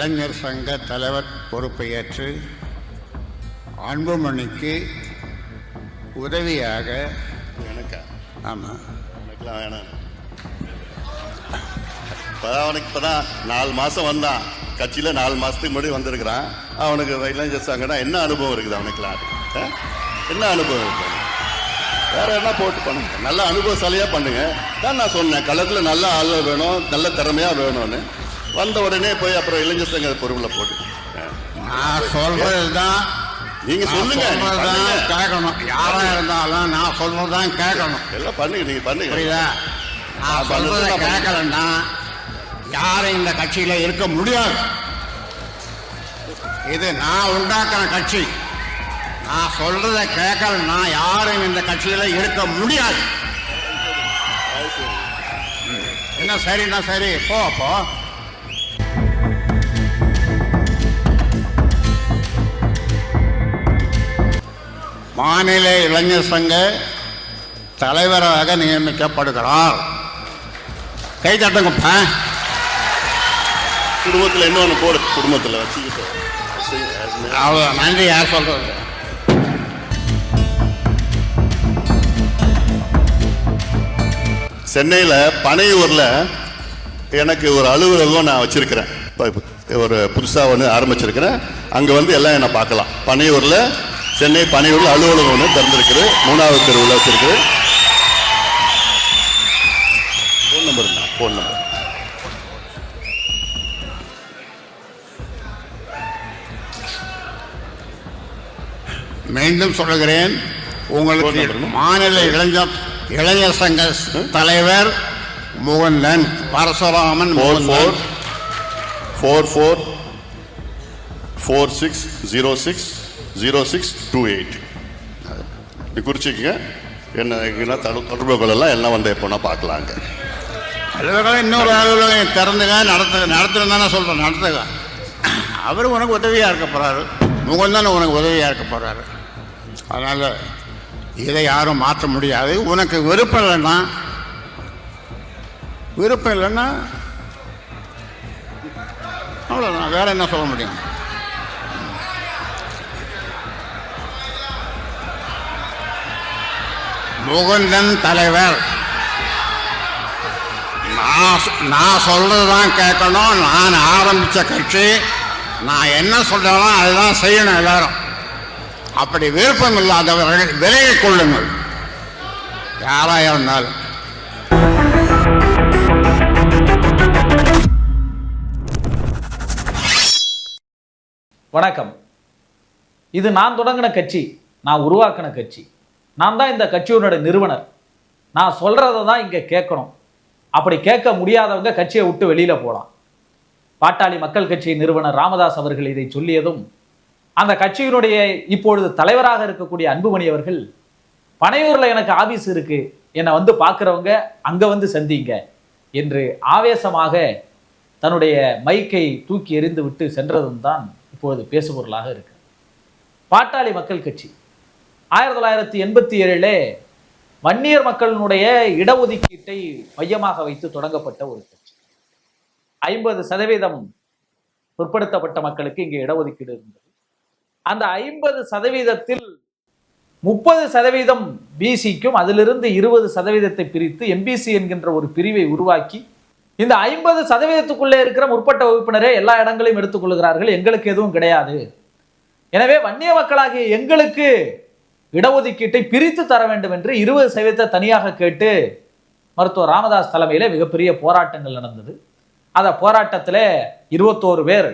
இளைஞர் சங்க தலைவர் பொறுப்பை ஏற்று அன்புமணிக்கு உதவியாக எனக்கா? ஆமாம், எனக்குலாம் வேணாம். அவனுக்கு இப்போதான் 4 மாதம் வந்தான் கட்சியில். 4 மாதத்துக்கு முன்னாடி வந்திருக்கிறான். அவனுக்கு இளைஞர் சங்கம்னா என்ன அனுபவம் இருக்குது அவனுக்குலாம்? என்ன அனுபவம் இருக்குது? வேற என்ன போட்டு பண்ணுங்க, நல்ல அனுபவசாலியாக பண்ணுங்க தான் நான் சொன்னேன். களத்தில் நல்ல ஆள் வேணும், நல்ல திறமையாக வேணும்னு. வந்த உடனே போய் அப்புறம் இளைஞர் சங்க பொறுப்பில் போட்டு நான் சொல்றதுதான் நீங்க சொல்லுங்க, கேட்கணும். யாரா இருந்தாலும் நான் சொல்றதுதான் கேட்கணும். எல்லாம் பண்ணுங்க, நீங்க பண்ணுங்க. புரியுதா? நான் சொல்றத கேட்கலன்னா யாரும் இந்த கட்சியில இருக்க முடியாது. இது நான் உண்டாக்குற கட்சி. நான் சொல்றத கேட்கலன்னா யாரும் இந்த கட்சியில இருக்க முடியாது. என்ன சரின்னா சரி, போ போ. மாநில இளைஞர் சங்க தலைவராக நியமிக்கப்படுகிறார். கை தட்டுங்கப்ப. குடும்பத்தில் இன்னொன்று போடு, குடும்பத்தில் வச்சுக்கிட்டு அவ்வளோ. நன்றி. யார் சொல்றது? சென்னையில் பனையூரில் எனக்கு ஒரு அலுவலகம் நான் வச்சிருக்கிறேன். ஒரு புதுசாக ஒன்று ஆரம்பிச்சிருக்கிறேன். அங்கே வந்து எல்லாம் என்னை பார்க்கலாம். பனையூரில், சென்னை பனையூரில் அலுவலகம் ஒன்று திறந்திருக்குது. 3வது தெருவில் வச்சிருக்குது. ஃபோன் நம்பர் என்ன? ஃபோன் நம்பர் மீண்டும் சொல்லுகிறேன். உங்களுக்கு மாநில இளைஞர் சங்க தலைவர் முகுந்தன் பரசுராமன். 4446060628 குறிச்சிக்கங்க. என்ன தொடர்பு கொள்ளலாம். எல்லாம் வந்து எப்போனா பார்க்கலாங்க. அலுவலகம் இன்னொரு அலுவலகம் திறந்துங்க, நடத்துறதானே சொல்கிறேன். நடத்துங்க. அவர் உனக்கு உதவியாக இருக்க போகிறாரு. முகுந்தன் உனக்கு உதவியாக இருக்க போகிறாரு. அதனால் இதை யாரும் மாற்ற முடியாது. உனக்கு விருப்பம் இல்லைன்னா அவ்வளோதான். வேற என்ன சொல்ல முடியும்? முகுந்தன் தலைவர். நான் சொல்றதுதான் கேட்கணும். நான் ஆரம்பித்த கட்சி. நான் என்ன சொல்றேனோ அதுதான் செய்யணும் எல்லாரும். அப்படி விருப்பம் இல்லாதவர்கள் விலகிக் கொள்ளுங்கள், யாராக இருந்தாலும். வணக்கம். இது நான் தொடங்கின கட்சி, நான் உருவாக்கின கட்சி. நான் தான் இந்த கட்சியோட நிறுவனர். நான் சொல்றதை தான் இங்கே கேட்கணும். அப்படி கேட்க முடியாதவங்க கட்சியை விட்டு வெளியில போகலாம். பாட்டாளி மக்கள் கட்சி நிறுவனர் ராமதாஸ் அவர்கள் இதை சொல்லியதும், அந்த கட்சியினுடைய இப்பொழுது தலைவராக இருக்கக்கூடிய அன்புமணி அவர்கள், பனையூர்ல எனக்கு ஆபீஸ் இருக்கு, என்னை வந்து பார்க்குறவங்க அங்க வந்து சந்திங்க என்று ஆவேசமாக தன்னுடைய மைக்கை தூக்கி எறிந்து விட்டு சென்றதும் தான் இப்பொழுது பேசுபொருளாக இருக்கு. பாட்டாளி மக்கள் கட்சி 1987 வன்னியர் மக்களினுடைய இடஒதுக்கீட்டை மையமாக வைத்து தொடங்கப்பட்ட ஒரு கட்சி. 50% பிற்படுத்தப்பட்ட மக்களுக்கு இங்கே இடஒதுக்கீடு இருந்தது. அந்த 50%த்தில் 30% பிசிக்கும் அதிலிருந்து 20% பிரித்து எம்பிசி என்கின்ற ஒரு பிரிவை உருவாக்கி, இந்த 50%க்குள்ளே இருக்கிற முற்பட்ட வகுப்பினரே எல்லா இடங்களையும் எடுத்துக்கொள்கிறார்கள், எங்களுக்கு எதுவும் கிடையாது. எனவே வன்னிய மக்களாகிய எங்களுக்கு இடஒதுக்கீட்டை பிரித்து தர வேண்டும் என்று 20% தனியாக கேட்டு மருத்துவர் ராமதாஸ் தலைமையில மிகப்பெரிய போராட்டங்கள் நடந்தது. அந்த போராட்டத்தில் 21 பேர்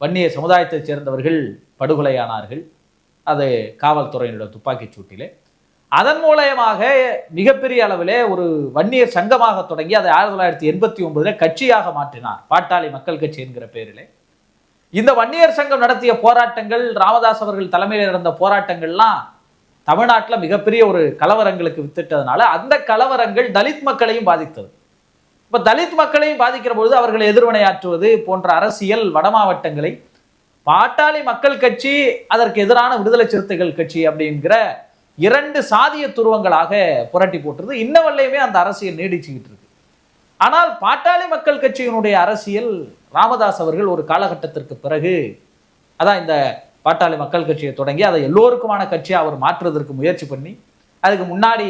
வன்னிய சமுதாயத்தைச் சேர்ந்தவர்கள் படுகொலையானார்கள். அது காவல்துறையினுடைய துப்பாக்கிச் சூட்டிலே. அதன் மூலமாக மிகப்பெரிய அளவிலே ஒரு வன்னியர் சங்கமாக தொடங்கி அதை 1989 கட்சியாக மாற்றினார், பாட்டாளி மக்கள் கட்சி என்கிற பெயரிலே. இந்த வன்னியர் சங்கம் நடத்திய போராட்டங்கள், ராமதாஸ் அவர்கள் தலைமையில் நடந்த போராட்டங்கள்லாம் தமிழ்நாட்டில் மிகப்பெரிய ஒரு கலவரங்களுக்கு வித்திட்டதுனால அந்த கலவரங்கள் தலித் மக்களையும் பாதித்தது. இப்போ தலித் மக்களையும் பாதிக்கிற பொழுது அவர்களை எதிர்வினையாற்றுவது போன்ற அரசியல் வட மாவட்டங்களை பாட்டாளி மக்கள் கட்சி, அதற்கு எதிரான விடுதலை சிறுத்தைகள் கட்சி அப்படிங்கிற 2 சாதிய துருவங்களாக புரட்டி போட்டுருது. இன்ன வரையுமே அந்த அரசியல் நீடிச்சுக்கிட்டு இருக்கு. ஆனால் பாட்டாளி மக்கள் கட்சியினுடைய அரசியல் ராமதாஸ் அவர்கள் ஒரு காலகட்டத்திற்கு பிறகு அதான் இந்த பாட்டாளி மக்கள் கட்சியை தொடங்கி அதை எல்லோருக்குமான கட்சியை அவர் மாற்றுவதற்கு முயற்சி பண்ணி, அதுக்கு முன்னாடி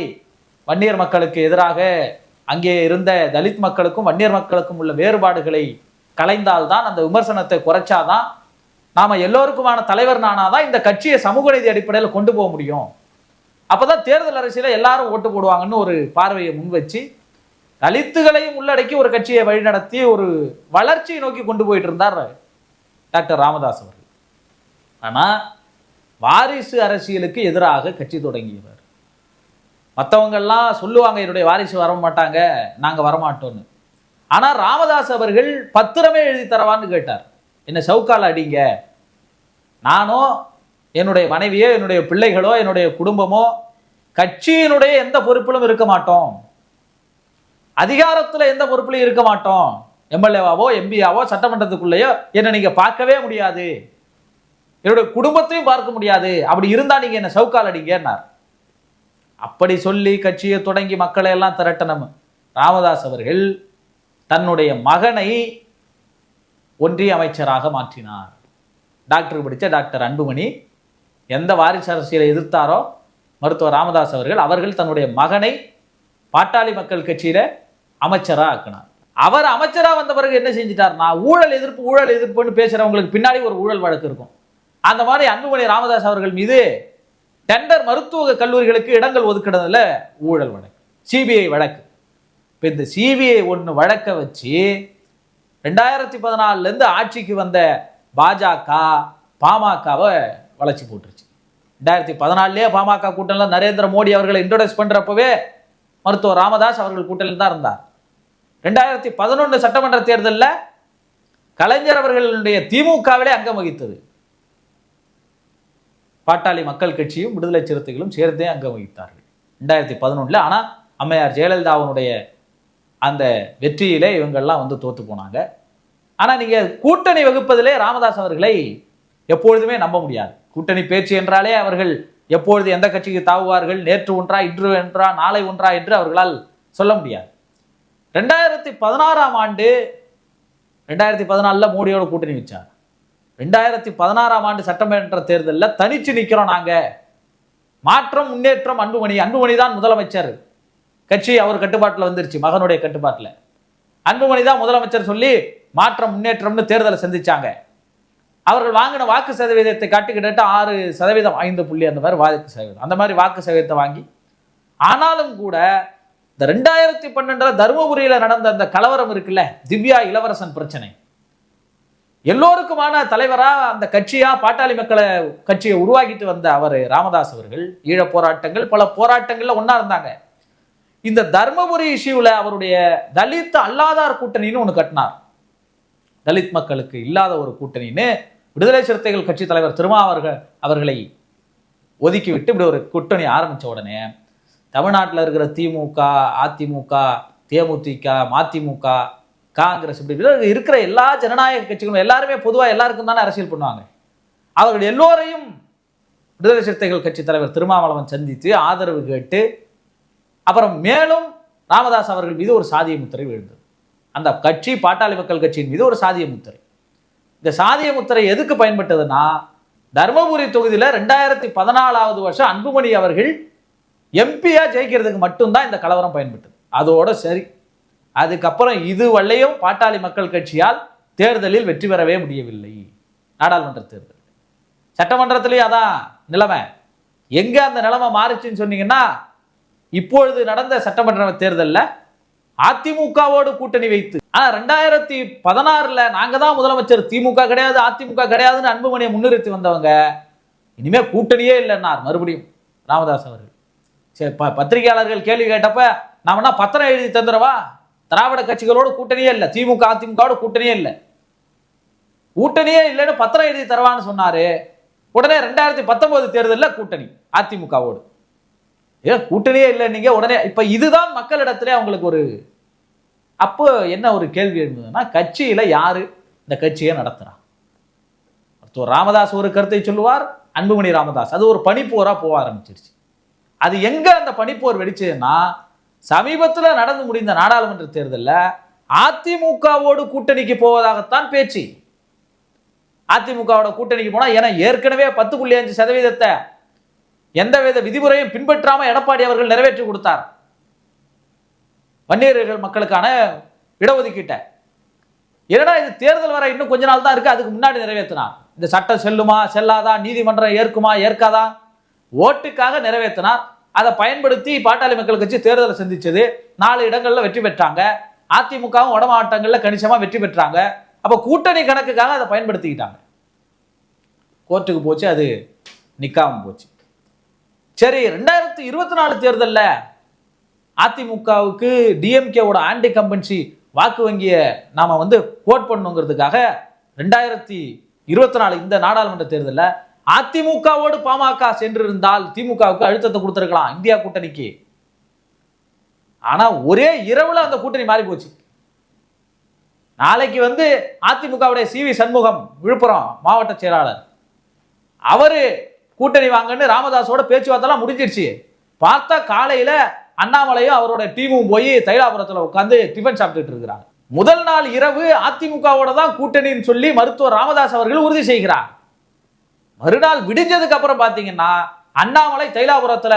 வன்னியர் மக்களுக்கு எதிராக அங்கே இருந்த தலித் மக்களுக்கும் வன்னியர் மக்களுக்கும் உள்ள வேறுபாடுகளை கலைந்தால்தான், அந்த விமர்சனத்தை குறைச்சாதான், நாம எல்லோருக்குமான தலைவர் நானாதான் இந்த கட்சியை சமூக நீதி அடிப்படையில் கொண்டு போக முடியும், அப்பதான் தேர்தல் அரசியல எல்லாரும் ஓட்டு போடுவாங்கன்னு ஒரு பார்வையை முன் வச்சு தலித்துகளையும் உள்ளடக்கி ஒரு கட்சியை வழிநடத்தி ஒரு வளர்ச்சியை நோக்கி கொண்டு போயிட்டு இருந்தார் டாக்டர் ராமதாஸ் அவர்கள். ஆனா வாரிசு அரசியலுக்கு எதிராக கட்சி தொடங்கியவர். மற்றவங்கெல்லாம் சொல்லுவாங்க என்னுடைய வாரிசு வர மாட்டாங்க, நாங்க வரமாட்டோம்னு. ஆனா ராமதாஸ் அவர்கள் பத்திரமே எழுதி தரவான்னு கேட்டார். என்ன சவுக்கால் அடிங்க, நானோ என்னுடைய மனைவியோ என்னுடைய பிள்ளைகளோ என்னுடைய குடும்பமோ கட்சியினுடைய எந்த பொறுப்பிலும் இருக்க மாட்டோம், அதிகாரத்துல எந்த பொறுப்பிலும் இருக்க மாட்டோம், எம்எல்ஏவாவோ எம்பியாவோ சட்டமன்றத்துக்குள்ளேயோ என்னை நீங்க பார்க்கவே முடியாது, என்னுடைய குடும்பத்தையும் பார்க்க முடியாது, அப்படி இருந்தா நீங்க என்ன சவுக்கால் அடிங்கன்னார். அப்படி சொல்லி கட்சியை தொடங்கி மக்களை எல்லாம் திரட்டணும் ராமதாஸ் அவர்கள் தன்னுடைய மகனை ஒன்றிய அமைச்சராக மாற்றினார். டாக்டர் படித்த டாக்டர் அன்புமணி எந்த வாரிசு அரசியலை எதிர்த்தாரோ மருத்துவர் ராமதாஸ் அவர்கள் தன்னுடைய மகனை பாட்டாளி மக்கள் கட்சியில அமைச்சரா ஆக்கினார். அவர் அமைச்சரா வந்த பிறகு என்ன செஞ்சிட்டார்னா, ஊழல் எதிர்ப்புன்னு பேசுறவங்களுக்கு பின்னாடி ஒரு ஊழல் வழக்கு இருக்கும். அந்த மாதிரி அன்புமணி ராமதாஸ் அவர்கள் மீது டெண்டர் மருத்துவ கல்லூரிகளுக்கு இடங்கள் ஒதுக்கினதுல ஊழல் வழக்கு, சிபிஐ வழக்கு. இப்போ இந்த சிபிஐ ஒன்று வழக்க வச்சு 2014 ஆட்சிக்கு வந்த பாஜக பாமகவை வளர்ச்சி போட்டுருச்சு. 2014 பாமக கூட்டணியில் நரேந்திர மோடி அவர்களை இன்ட்ரோடியூஸ் பண்றப்பவே மருத்துவர் ராமதாஸ் அவர்கள் கூட்டணியில் தான் இருந்தார். 2011 சட்டமன்ற தேர்தலில் கலைஞர் அவர்களுடைய திமுகவிலே அங்கம் வகித்தது. பாட்டாளி மக்கள் கட்சியும் விடுதலை சிறுத்தைகளும் சேர்ந்தே அங்கம் வகித்தார்கள் 2011. ஆனால் அம்மையார் ஜெயலலிதாவுடைய அந்த வெற்றியிலே இவங்கெல்லாம் தோத்து போனாங்க. ஆனால் நீங்கள் கூட்டணி வகுப்பதிலே ராமதாஸ் அவர்களை எப்பொழுதுமே நம்ப முடியாது. கூட்டணி பேச்சு என்றாலே அவர்கள் எப்பொழுது எந்த கட்சிக்கு தாவுவார்கள், நேற்று ஒன்றா இன்று ஒன்றா நாளை ஒன்றா என்று அவர்களால் சொல்ல முடியாது. 2016 ஆண்டு 2014 மோடியோட கூட்டணி வச்சார். 2016 சட்டமன்ற தேர்தலில் தனிச்சு நிற்கிறோம் நாங்க, மாற்றம் முன்னேற்றம் அன்புமணி தான் முதலமைச்சர், கட்சி அவர் கட்டுப்பாட்டில் வந்துருச்சு, மகனுடைய கட்டுப்பாட்டில் அன்புமணி தான் முதலமைச்சர் சொல்லி மாற்றம் முன்னேற்றம்னு தேர்தலை சந்திச்சாங்க. அவர்கள் வாங்கின வாக்கு சதவீதத்தை காட்டி கிட்ட 6%, 5 புள்ளி அந்த மாதிரி வாக்கு சதவீதம், அந்த மாதிரி வாக்கு சதவீதத்தை வாங்கி, ஆனாலும் கூட இந்த 2012 தருமபுரியில நடந்த அந்த கலவரம் இருக்குல்ல, திவ்யா இளவரசன் பிரச்சனை, எல்லோருக்குமான தலைவரா அந்த கட்சியா பாட்டாளி மக்களை கட்சியை உருவாக்கிட்டு வந்த அவர் ராமதாஸ் அவர்கள் ஈழ போராட்டங்கள் பல போராட்டங்கள்ல ஒன்னா இருந்தாங்க. இந்த தர்மபுரி இஷ்யூல அவருடைய தலித் அல்லாதார் கூட்டணின்னு ஒன்று கட்டினார். தலித் மக்களுக்கு இல்லாத ஒரு கூட்டணின்னு விடுதலை சிறுத்தைகள் கட்சி தலைவர் திருமாவர்கள் அவர்களை ஒதுக்கிவிட்டு இப்படி ஒரு கூட்டணி ஆரம்பிச்ச உடனே தமிழ்நாட்டில் இருக்கிற திமுக, அதிமுக, தேமுதிக, மதிமுக, காங்கிரஸ், இப்படி இருக்கிற எல்லா ஜனநாயக கட்சிகளும் எல்லாருமே பொதுவாக எல்லாருக்கும் தானே அரசியல் பண்ணுவாங்க. அவர்கள் எல்லோரையும் விடுதலை சிறுத்தைகள் கட்சி தலைவர் திருமாவளவன் சந்தித்து ஆதரவு கேட்டு அப்புறம் மேலும் ராமதாஸ் அவர்கள் மீது ஒரு சாதிய முத்திரை விழுந்தது. அந்த கட்சி பாட்டாளி மக்கள் கட்சியின் மீது ஒரு சாதிய முத்திரை. இந்த சாதிய முத்திரை எதுக்கு பயன்பட்டதுன்னா, தர்மபுரி தொகுதியில் 2014 அன்புமணி அவர்கள் எம்பியா ஜெயிக்கிறதுக்கு மட்டும்தான் இந்த கலவரம் பயன்பட்டது. அதோட சரி, அதுக்கப்புறம் இதுவரையும் பாட்டாளி மக்கள் கட்சியால் தேர்தலில் வெற்றி பெறவே முடியவில்லை. நாடாளுமன்ற தேர்தல், சட்டமன்றத்திலேயே அதான் நிலைமை. எங்க அந்த நிலைமை மாறிச்சுன்னு சொன்னீங்கன்னா, இப்பொழுது நடந்த சட்டமன்ற தேர்தலில் அதிமுகவோடு கூட்டணி வைத்து, ஆனா 2016 நாங்க தான் முதலமைச்சர், திமுக கிடையாது அதிமுக கிடையாதுன்னு அன்புமணியை முன்னிறுத்தி வந்தவங்க இனிமே கூட்டணியே இல்லைன்னார் மறுபடியும் ராமதாஸ் அவர்கள். சரி, பத்திரிகையாளர்கள் கேள்வி கேட்டப்ப நாம பத்திரம் எழுதி தந்துடவா, திராவிட கட்சிகளோடு கூட்டணியே இல்லை, திமுக அதிமுகவோட கூட்டணியே இல்லை, கூட்டணியே இல்லைன்னு பத்திரம் எழுதி தருவான்னு சொன்னாரு. உடனே 2019 தேர்தலில் கூட்டணி அதிமுகவோடு, கூட்டணியே இல்லை நீங்க உடனே. இப்ப இதுதான் மக்களிடத்திலே அவங்களுக்கு ஒரு, அப்போ என்ன ஒரு கேள்வி எழுந்ததுன்னா, கட்சியில யாரு இந்த கட்சியை நடத்துறா? ராமதாஸ் ஒரு கருத்தை சொல்லுவார், அன்புமணி ராமதாஸ், அது ஒரு பனிப்போரா போக ஆரம்பிச்சிருச்சு. அது எங்க அந்த பனிப்போர் வெடிச்சதுன்னா, சமீபத்தில் நடந்து முடிந்த நாடாளுமன்ற தேர்தலில் அதிமுகவோடு கூட்டணிக்கு போவதாகத்தான் பேச்சு. அதிமுகவோட கூட்டணிக்கு போனா, ஏன்னா ஏற்கனவே 10.5% எந்தவித விதிமுறையும் பின்பற்றாம எடப்பாடி அவர்கள் நிறைவேற்றி கொடுத்தார் வன்னியர்கள் மக்களுக்கான இடஒதுக்கீட்டை. ஏன்னா இது தேர்தல் வர இன்னும் கொஞ்ச நாள் தான் இருக்கு, அதுக்கு முன்னாடி நிறைவேற்றினார். இந்த சட்டம் செல்லுமா செல்லாதா, நீதிமன்றம் ஏற்குமா ஏற்காதா, ஓட்டுக்காக நிறைவேற்றினார். அதை பயன்படுத்தி பாட்டாளி மக்கள் கட்சி தேர்தலை சந்திச்சது, 4 இடங்கள்ல வெற்றி பெற்றாங்க. அதிமுகவும் வட மாவட்டங்கள்ல கணிசமா வெற்றி பெற்றாங்க. அப்ப கூட்டணி கணக்குக்காக அதை பயன்படுத்திக்கிட்டாங்க. கோர்ட்டுக்கு போச்சு, அது நிக்காம போச்சு. சரி, 2024 தேர்தலில் அதிமுகவுக்கு டிஎம்கேவோட ஆன்டி கம்பன்சி வாக்கு வங்கிய நாம கோட் பண்ணுங்கிறதுக்காக 2024 இந்த நாடாளுமன்ற தேர்தலில் அதிமுகவோடு பாமக சென்றிருந்தால் திமுகவுக்கு அழுத்தத்தை கொடுத்திருக்கலாம் இந்தியா கூட்டணிக்கு. ஆனா ஒரே இரவுல அந்த கூட்டணி மாறி போச்சு. நாளைக்கு அதிமுகவுடைய சிவி சண்முகம் விழுப்புரம் மாவட்ட செயலாளர், அவரு கூட்டணி வாங்கன்னு ராமதாஸோட பேச்சுவார்த்தைலாம் முடிஞ்சிருச்சு. பார்த்தா காலையில அண்ணாமலையும் அவரோட டீமும் போய் தைலாபுரத்தில் உட்காந்து டிஃபன் சாப்பிட்டுட்டு இருக்கிறாங்க. முதல் நாள் இரவு அதிமுகவோட தான் கூட்டணின்னு சொல்லி மருத்துவர் ராமதாஸ் அவர்கள் உறுதி செய்கிறார். மறுநாள் விடிஞ்சதுக்கு அப்புறம் பாத்தீங்கன்னா அண்ணாமலை தைலாபுரத்துல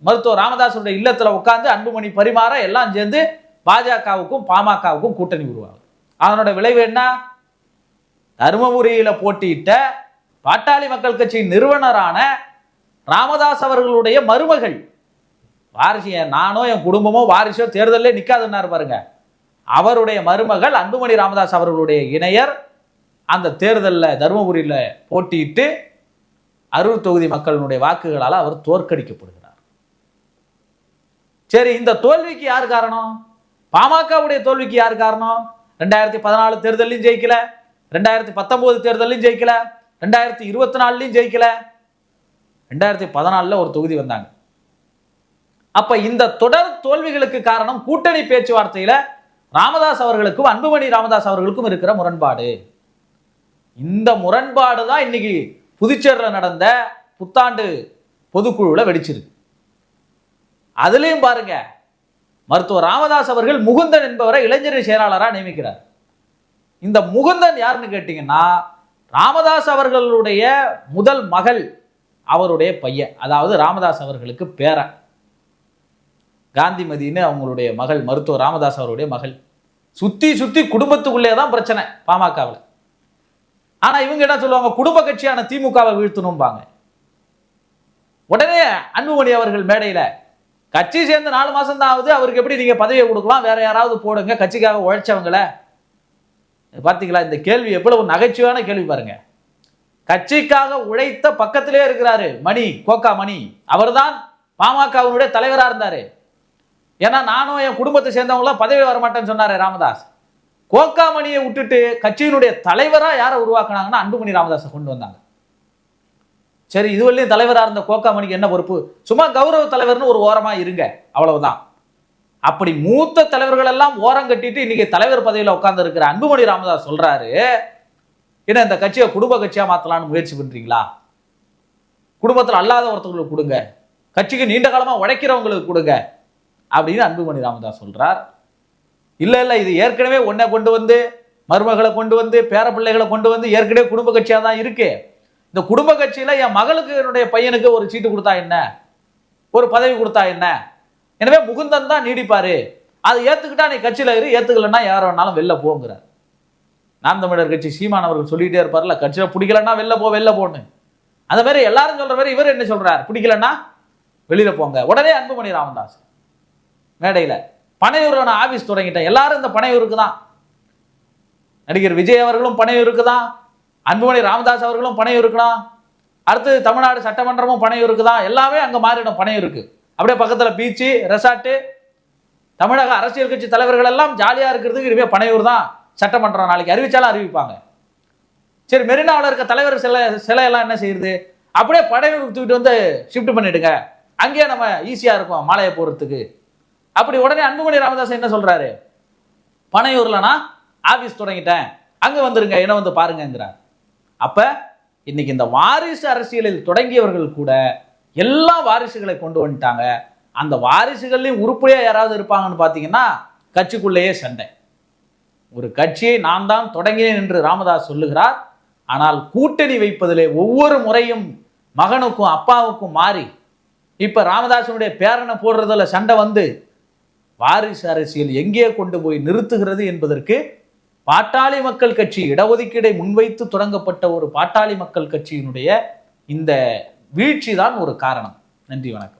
மருத்துவர் ராமதாஸோட இல்லத்துல உட்கார்ந்து அன்புமணி பரிமாற எல்லாம் சேர்ந்து பாஜகவுக்கும் பாமகவுக்கும் கூட்டணி உருவாகும். அதனோட விளைவு என்ன? தருமபுரியில போட்டியிட்ட பாட்டாளி மக்கள் கட்சியின் நிறுவனரான ராமதாஸ் அவர்களுடைய மருமகள் வாரிசு, நானோ என் குடும்பமோ வாரிசோ தேர்தலே நிக்காதுன்னாரு பாருங்க, அவருடைய மருமகள் அன்புமணி ராமதாஸ் அவர்களுடைய இணையர் அந்த தேர்தலில் தருமபுரியில் போட்டியிட்டு 60 தொகுதி மக்களுடைய வாக்குகளால் அவர் தோற்கடிக்கப்படுகிறார். சரி, இந்த தோல்விக்கு யார் காரணம்? பாமகவுடைய தோல்விக்கு யார் காரணம்? 2014 தேர்தலையும் ஜெயிக்கல, 2019 தேர்தலையும் ஜெயிக்கல, 2024 ஜெயிக்கல, 2014 ஒரு தொகுதி வந்தாங்க. அப்ப இந்த தொடர் தோல்விகளுக்கு காரணம் கூட்டணி பேச்சுவார்த்தையில ராமதாஸ் அவர்களுக்கும் அன்புமணி ராமதாஸ் அவர்களுக்கும் இருக்கிற முரண்பாடு. இந்த முரண்பாடு தான் இன்னைக்கு புதுச்சேரியில் நடந்த புத்தாண்டு பொதுக்குழுவில் வெடிச்சிருக்கு. அதுலயும் பாருங்க, மருத்துவர் ராமதாஸ் அவர்கள் முகுந்தன் என்பவரை இளைஞர் செயலாளராக நியமிக்கிறார். இந்த முகுந்தன் யாருன்னு கேட்டீங்கன்னா ராமதாஸ் அவர்களுடைய முதல் மகள் அவருடைய பையன், அதாவது ராமதாஸ் அவர்களுக்கு பேரன் காந்திமதினு அவங்களுடைய மகள், மருத்துவர் ராமதாஸ் அவருடைய மகள். சுத்தி சுத்தி குடும்பத்துக்குள்ளே தான் பிரச்சனை பாமகவில். ஆனா இவங்க என்ன சொல்லுவாங்க, குடும்ப கட்சியான திமுகவை வீழ்த்தணும்பாங்க. உடனே அன்புமணி அவர்கள் மேடையில கட்சி சேர்ந்து 4 மாசம் தான் ஆகுது, அவருக்கு எப்படி நீங்க பதவியை கொடுக்கலாம், வேற யாராவது போடுங்க, கட்சிக்காக உழைச்சவங்கள. பார்த்தீங்களா இந்த கேள்வி எவ்வளவு நகைச்சுவையான கேள்வி பாருங்க. கட்சிக்காக உழைத்த பக்கத்திலே இருக்கிறாரு மணி, கோக்கா மணி, அவர்தான் பாமகவினுடைய தலைவராக இருந்தாரு. ஏன்னா நானும் என் குடும்பத்தை சேர்ந்தவங்களாம் பதவி வர மாட்டேன்னு சொன்னாரு ராமதாஸ். கோக்காமணியை விட்டுட்டு கட்சியினுடைய தலைவரா யாரை உருவாக்குனாங்கன்னா அன்புமணி ராமதாஸை கொண்டு வந்தாங்க. சரி, இதுவரையும் தலைவராக இருந்த கோக்காமணிக்கு என்ன பொறுப்பு? சும்மா கௌரவ தலைவர்னு ஒரு ஓரமா இருங்க, அவ்வளவுதான். அப்படி மூத்த தலைவர்கள் எல்லாம் ஓரம் கட்டிட்டு இன்னைக்கு தலைவர் பதவியில் உட்கார்ந்து இருக்கிற அன்புமணி ராமதாஸ் சொல்றாரு, என்ன இந்த கட்சியை குடும்ப கட்சியா மாத்தலாம்னு முயற்சி பண்றீங்களா? குடும்பத்தில் அல்லாத ஒருத்தவங்களுக்கு கொடுங்க, கட்சிக்கு நீண்ட காலமா உழைக்கிறவங்களுக்கு கொடுங்க அப்படின்னு அன்புமணி ராமதாஸ் சொல்றார். இல்ல இல்ல, இது ஏற்கனவே ஒன்னை கொண்டு வந்து மருமகளை கொண்டு வந்து பேர பிள்ளைகளை கொண்டு வந்து ஏற்கனவே குடும்ப கட்சியா தான் இருக்கு. இந்த குடும்ப கட்சியில என் மகளுக்கு என்னுடைய பையனுக்கு ஒரு சீட்டு கொடுத்தா என்ன, ஒரு பதவி கொடுத்தா என்ன, எனவே முகுந்தன் தான் நீடிப்பாரு, அதை ஏத்துக்கிட்டா நீ கட்சியில இரு, ஏத்துக்கலன்னா யார வேணாலும் வெளில போங்கிறார். நாம் தமிழர் கட்சி சீமான் அவர்கள் சொல்லிட்டே இருப்பார்ல, கட்சியில பிடிக்கலன்னா வெளில போ வெளில போன்னு. அந்த மாதிரி எல்லாரும் சொல்ற மாதிரி இவர் என்ன சொல்றார், பிடிக்கலன்னா வெளியில போங்க. உடனே அன்புமணி ராமதாஸ் மேடையில பனையூர்ல நான் ஆபீஸ் தொடங்கிட்டேன், எல்லாரும் இந்த பனையூருக்கு தான், நடிகர் விஜய் அவர்களும் பனையூருக்கு தான், அன்புமணி ராமதாஸ் அவர்களும் பனையூருக்கு தான், அடுத்து தமிழ்நாடு சட்டமன்றமும் பனையூருக்கு தான், எல்லாமே அங்க மாறிடும் பனையூருக்கு. அப்படியே பக்கத்துல பீச்சு ரெசார்ட்டு, தமிழக அரசியல் கட்சி தலைவர்கள் எல்லாம் ஜாலியா இருக்கிறதுக்கு இனிமே பனையூர் தான் சட்டமன்றம், நாளைக்கு அறிவிச்சாலும் அறிவிப்பாங்க. சரி, மெரினாவில் இருக்க தலைவர் சிலையெல்லாம் என்ன செய்யுது, அப்படியே பனையூருக்கு தூக்கிட்டு வந்து ஷிஃப்ட் பண்ணிடுங்க, அங்கேயே நம்ம ஈஸியா இருக்கும் மாலையை போறதுக்கு. அப்படி உடனே அன்புமணி ராமதாஸ் என்ன சொல்றாரு, பனையூர்ல நான் ஆபீஸ் தொடங்கிட்டேன், அங்க வந்துருங்க, என்ன வந்து பாருங்கிறார். அப்ப இன்னைக்கு இந்த வாரிசு அரசியலில் தொடங்கியவர்கள் கூட எல்லா வாரிசுகளை கொண்டு வந்துட்டாங்க. அந்த வாரிசுகள்லையும் உருப்படியா யாராவது இருப்பாங்கன்னு பார்த்தீங்கன்னா கட்சிக்குள்ளேயே சண்டை. ஒரு கட்சியை நான் தான் தொடங்கினேன் என்று ராமதாஸ் சொல்லுகிறார். ஆனால் கூட்டணி வைப்பதிலே ஒவ்வொரு முறையும் மகனுக்கும் அப்பாவுக்கும் மாறி இப்ப ராமதாசனுடைய பேரனை போடுறதுல சண்டை வந்து வாரிசு அரசியல் எங்கே கொண்டு போய் நிறுத்துகிறது என்பதற்கு பாட்டாளி மக்கள் கட்சி இடஒதுக்கீடை முன்வைத்து தொடங்கப்பட்ட ஒரு பாட்டாளி மக்கள் கட்சியினுடைய இந்த வீழ்ச்சி தான் ஒரு காரணம். நன்றி, வணக்கம்.